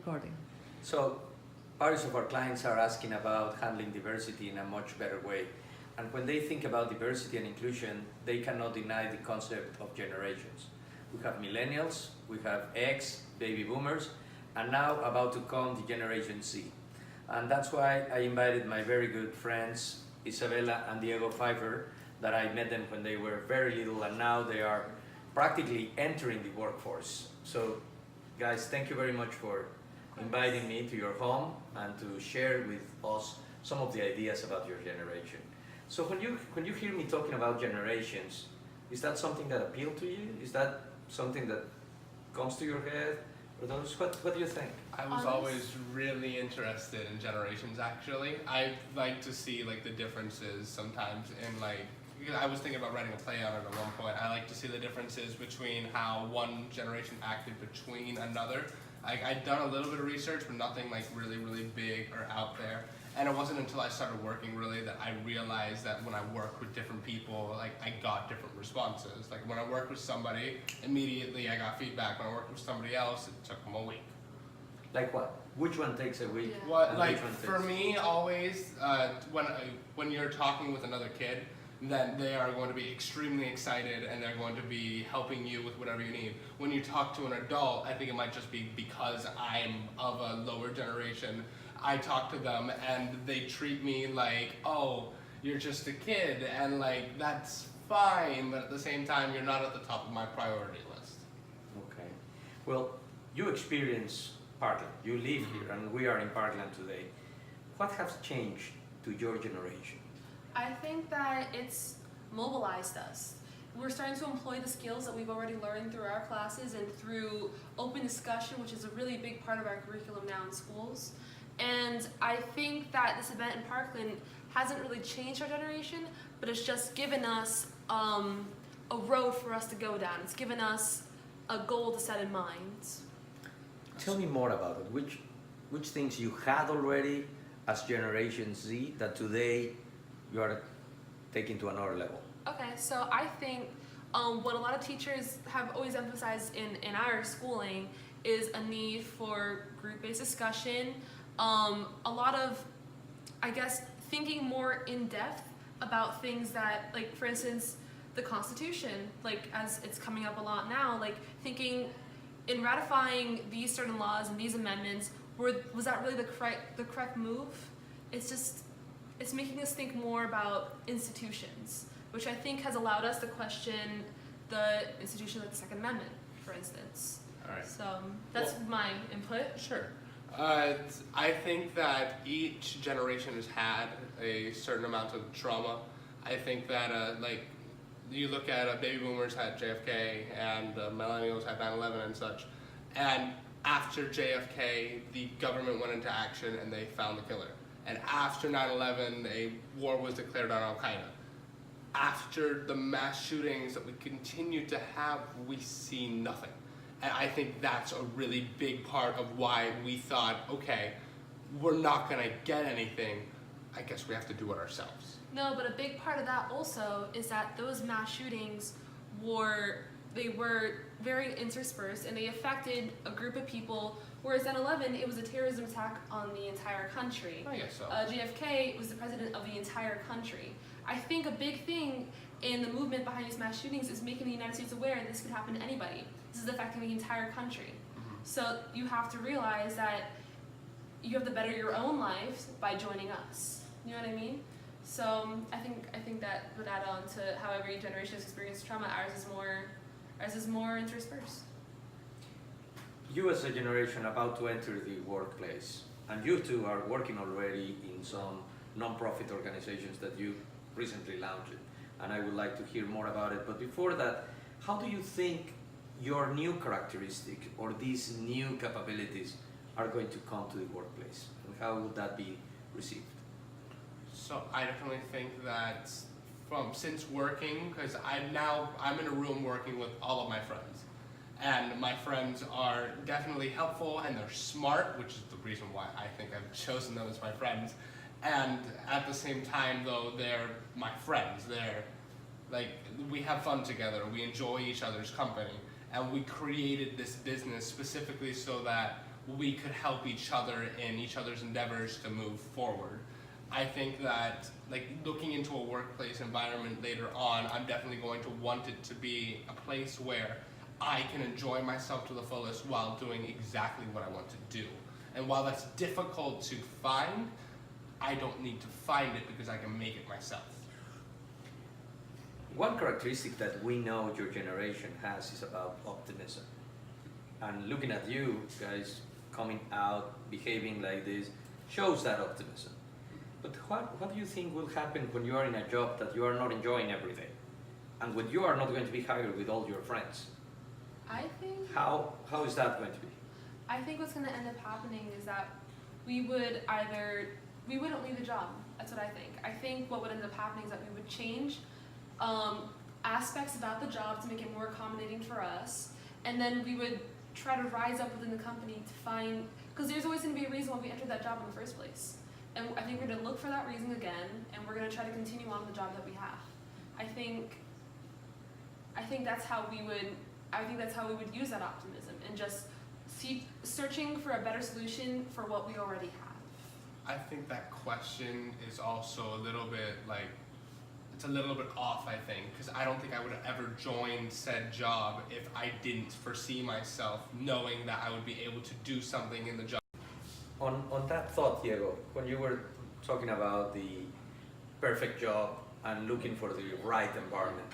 Recording. So, various of our clients are asking about handling diversity in a much better way. And when they think about diversity and inclusion, they cannot deny the concept of generations. We have millennials, we have X, baby boomers, and now about to come the Generation Z. And that's why I invited my very good friends, Isabella and Diego Pfeiffer, that I met them when they were very little, and now they are practically entering the workforce. So, guys, thank you very much for inviting me to your home and to share with us some of the ideas about your generation. So when you hear me talking about generations, is that something that appeals to you? Is that something that comes to your head? Or those, what do you think? I was always really interested in generations, actually. I like to see like the differences sometimes in like, I was thinking about writing a play on it at one point. I like to see the differences between how one generation acted between another. I'd done a little bit of research, but nothing like really, really big or out there. And it wasn't until I started working really that I realized that when I work with different people, like I got different responses. Like when I worked with somebody, immediately I got feedback. When I worked with somebody else, it took them a week. Like what? Which one takes a week? Yeah. What, and like which one for takes- me, always when you're talking with another kid, then they are going to be extremely excited and they're going to be helping you with whatever you need. When you talk to an adult, I think it might just be because I'm of a lower generation. I talk to them and they treat me like, oh, you're just a kid, and like that's fine, but at the same time, you're not at the top of my priority list. Okay. Well, you experience Parkland. You live here, and we are in Parkland today. What has changed to your generation? I think that it's mobilized us. We're starting to employ the skills that we've already learned through our classes and through open discussion, which is a really big part of our curriculum now in schools. And I think that this event in Parkland hasn't really changed our generation, but it's just given us a road for us to go down. It's given us a goal to set in mind. Tell me more about it. Which things you had already as Generation Z that today you are taking to another level? Okay, so I think what a lot of teachers have always emphasized in our schooling is a need for group-based discussion, a lot of, I guess, thinking more in depth about things that, like, for instance, the Constitution, like, as it's coming up a lot now, like, thinking in ratifying these certain laws and these amendments, was that really the correct move? It's making us think more about institutions, which I think has allowed us to question the institution like the Second Amendment, for instance. All right. So that's my input. Sure. I think that each generation has had a certain amount of trauma. I think that like you look at baby boomers had JFK and millennials had 9/11 and such, and after JFK the government went into action and they found the killer. And after 9/11 a war was declared on Al-Qaeda. After the mass shootings that we continue to have, we see nothing. And I think that's a really big part of why we thought, okay, we're not gonna get anything, I guess we have to do it ourselves. No, but a big part of that also is that those mass shootings were very interspersed and they affected a group of people, whereas 9/11 it was a terrorism attack on the entire country. I guess so. JFK was the president of the entire country. I think a big thing in the movement behind these mass shootings is making the United States aware that this could happen to anybody. This is affecting the entire country. So you have to realize that you have to better your own lives by joining us. You know what I mean? So I think that would add on to how every generation has experienced trauma. Ours is more interspersed. You as a generation about to enter the workplace, and you two are working already in some non-profit organizations that you recently launched, and I would like to hear more about it. But before that, how do you think your new characteristic or these new capabilities are going to come to the workplace, and how would that be received? So I definitely think that since working, because I'm in a room working with all of my friends, and my friends are definitely helpful and they're smart, which is the reason why I think I've chosen them as my friends. And at the same time, though, they're my friends. They're like, we have fun together. We enjoy each other's company, and we created this business specifically so that we could help each other in each other's endeavors to move forward. I think that, like, looking into a workplace environment later on, I'm definitely going to want it to be a place where I can enjoy myself to the fullest while doing exactly what I want to do. And while that's difficult to find, I don't need to find it because I can make it myself. One characteristic that we know your generation has is about optimism. And looking at you guys coming out, behaving like this, shows that optimism. But what do you think will happen when you are in a job that you are not enjoying every day? And when you are not going to be hired with all your friends? I think How is that going to be? I think what's going to end up happening is that we wouldn't leave the job. That's what I think. I think what would end up happening is that we would change aspects about the job to make it more accommodating for us, and then we would try to rise up within the company to find, because there's always going to be a reason why we entered that job in the first place. And I think we're going to look for that reason again, and we're going to try to continue on the job that we have. I think that's how we would use that optimism and just searching for a better solution for what we already have. I think that question is also a little bit like, it's a little bit off, I think, because I don't think I would have ever joined said job if I didn't foresee myself knowing that I would be able to do something in the job. On that thought, Diego, when you were talking about the perfect job and looking for the right environment,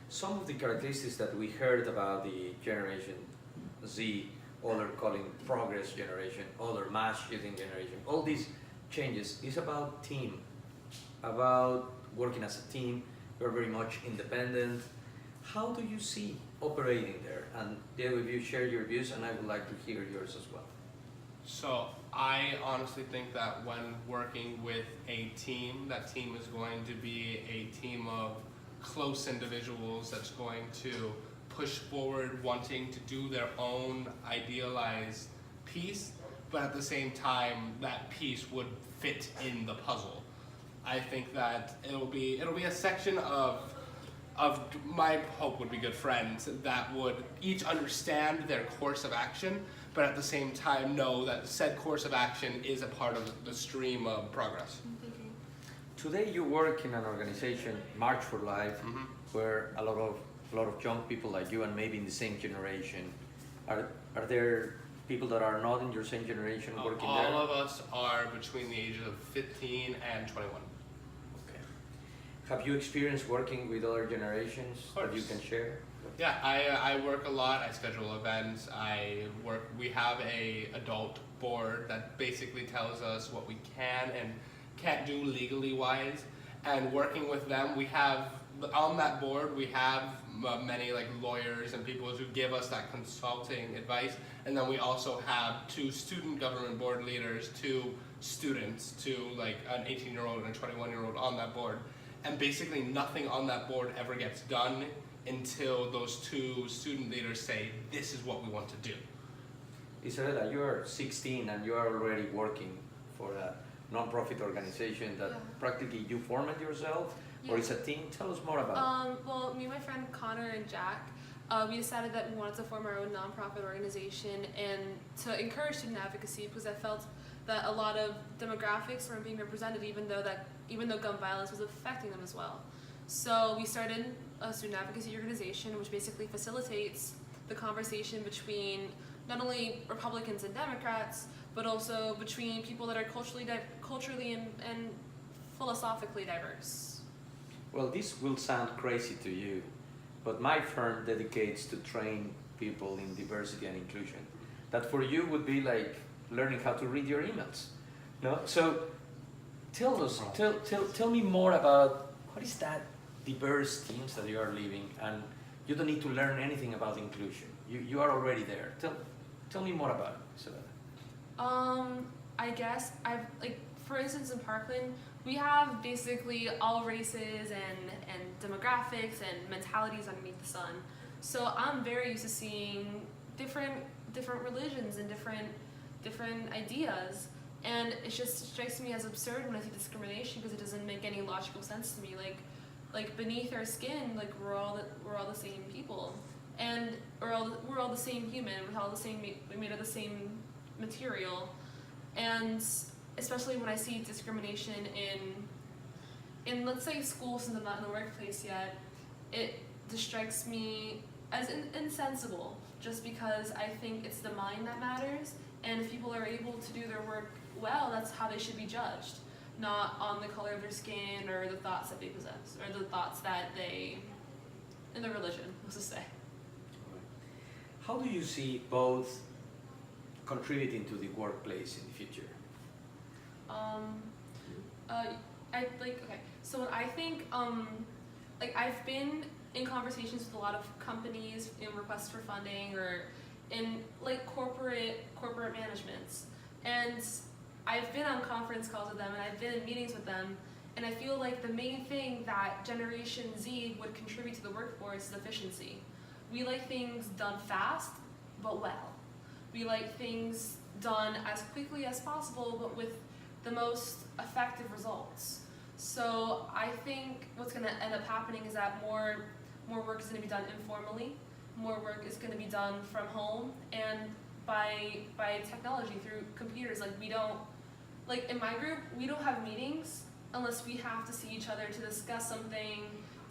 some of the characteristics that we heard about the Generation Z, other calling progress generation, other mass shooting generation, all these changes is about team, about working as a team. You're very much independent. How do you see operating there? And Diego, if you share your views, and I would like to hear yours as well. So I honestly think that when working with a team, that team is going to be a team of close individuals that's going to push forward, wanting to do their own idealized piece, but at the same time, that piece would fit in the puzzle. I think that it'll be a section of my hope would be good friends that would each understand their course of action, but at the same time know that said course of action is a part of the stream of progress. Today you work in an organization, March for Life, where a lot of young people like you and maybe in the same generation. Are there people that are not in your same generation working there? All of us are between the ages of 15 and 21. Okay. Have you experienced working with other generations that you can share? Yeah, I work a lot. I schedule events. We have a adult board that basically tells us what we can and can't do legally wise. And working with them, we have on that board we have many like lawyers and people who give us that consulting advice. And then we also have 2 student government board leaders, 2 students, 2 like an 18-year-old and a 21-year-old on that board. And basically nothing on that board ever gets done until those 2 student leaders say, this is what we want to do. Isabella, you are 16 and you are already working for a non-profit organization that practically you formed yourself, or it's a team. Tell us more about it. Well, me and my friend Connor and Jack, we decided that we wanted to form our own nonprofit organization and to encourage student advocacy, because I felt that a lot of demographics weren't being represented, even though gun violence was affecting them as well. So we started a student advocacy organization, which basically facilitates the conversation between not only Republicans and Democrats, but also between people that are culturally and philosophically diverse. Well, this will sound crazy to you, but my firm dedicates to train people in diversity and inclusion. That for you would be like learning how to read your emails. No? So tell me more about what is that diverse teams that you are leading, and you don't need to learn anything about inclusion. You are already there. Tell me more about it, Isabella. I guess for instance in Parkland, we have basically all races and demographics and mentalities underneath the sun. So I'm very used to seeing different religions and different ideas, and it just strikes me as absurd when I see discrimination, because it doesn't make any logical sense to me. Like beneath our skin, like we're all the same people, and we're all the same human. We're all the same. We made of the same material, and especially when I see discrimination in let's say school, since I'm not in the workplace yet, it strikes me as insensible, just because I think it's the mind that matters, and if people are able to do their work well, that's how they should be judged, not on the color of their skin or the thoughts that they possess, or the thoughts that they, in their religion, let's just say. How do you see both contributing to the workplace in the future? So I think, like I've been in conversations with a lot of companies in requests for funding or in like corporate managements, and I've been on conference calls with them and I've been in meetings with them, and I feel like the main thing that Generation Z would contribute to the workforce is efficiency. We like things done fast, but well. We like things done as quickly as possible, but with the most effective results. So I think what's going to end up happening is that more work is going to be done informally, more work is going to be done from home, and by technology, through computers. Like we don't, like in my group, we don't have meetings unless we have to see each other to discuss something,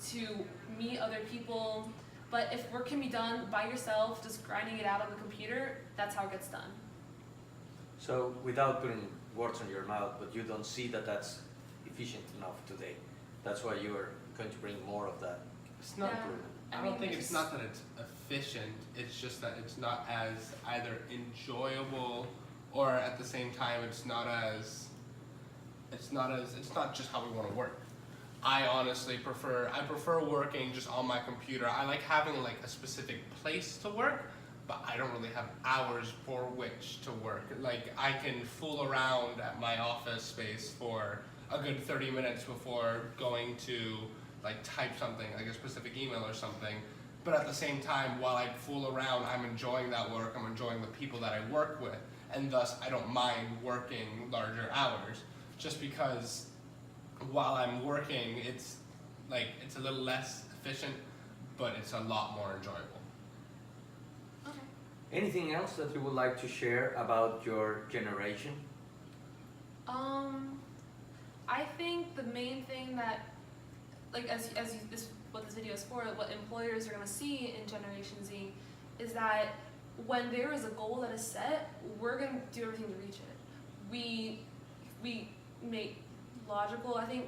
to meet other people. But if work can be done by yourself, just grinding it out on the computer, that's how it gets done. So without putting words on your mouth, but you don't see that that's efficient enough today. That's why you are going to bring more of that. It's not. Yeah. I don't think it's not that it's efficient. It's just that it's not as either enjoyable, or at the same time, it's not just how we want to work. I honestly prefer working just on my computer. I like having like a specific place to work, but I don't really have hours for which to work. Like I can fool around at my office space for a good 30 minutes before going to like type something, like a specific email or something. But at the same time, while I fool around, I'm enjoying that work, I'm enjoying the people that I work with, and thus I don't mind working larger hours, just because while I'm working, it's a little less efficient, but it's a lot more enjoyable. Okay. Anything else that you would like to share about your generation? I think the main thing that, like what this video is for, what employers are going to see in Generation Z, is that when there is a goal that is set, we're going to do everything to reach it. We make logical. I think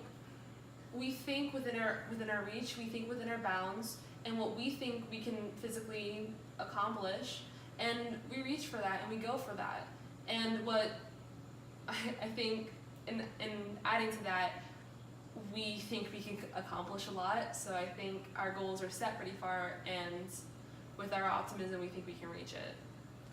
we think within our reach. We think within our bounds, and what we think we can physically accomplish, and we reach for that and we go for that. And what I think, in adding to that, we think we can accomplish a lot. So I think our goals are set pretty far, and with our optimism, we think we can reach it.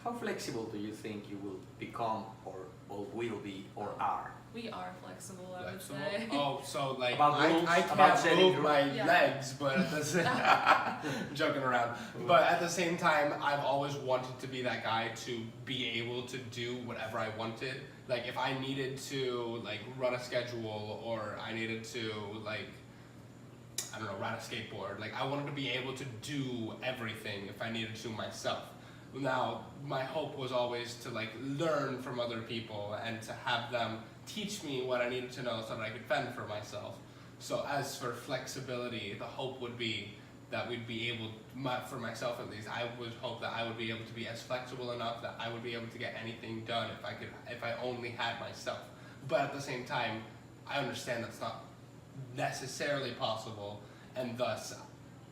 How flexible do you think you will become, or will be, or are? We are flexible, I would say. Oh, so like About rules, I about can't setting move my Yeah. legs, but at the same joking around. But at the same time, I've always wanted to be that guy to be able to do whatever I wanted. Like if I needed to like run a schedule, or I needed to like, I don't know, ride a skateboard. Like I wanted to be able to do everything if I needed to myself. Now, my hope was always to like learn from other people and to have them teach me what I needed to know so that I could fend for myself. So as for flexibility, the hope would be that we'd be able, for myself at least, I would hope that I would be able to be as flexible enough that I would be able to get anything done if I only had myself. But at the same time, I understand that's not necessarily possible, and thus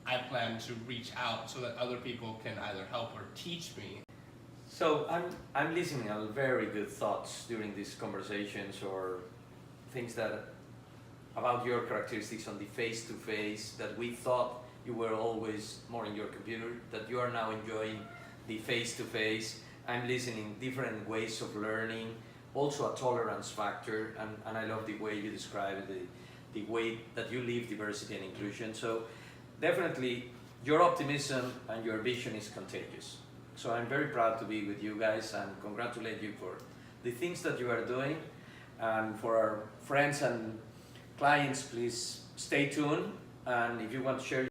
I plan to reach out so that other people can either help or teach me. So I'm listening to very good thoughts during these conversations, or things that about your characteristics on the face-to-face, that we thought you were always more in your computer, that you are now enjoying the face-to-face. I'm listening different ways of learning, also a tolerance factor, and I love the way you describe the way that you live diversity and inclusion. So definitely your optimism and your vision is contagious. So I'm very proud to be with you guys and congratulate you for the things that you are doing. And for our friends and clients, please stay tuned. And if you want to share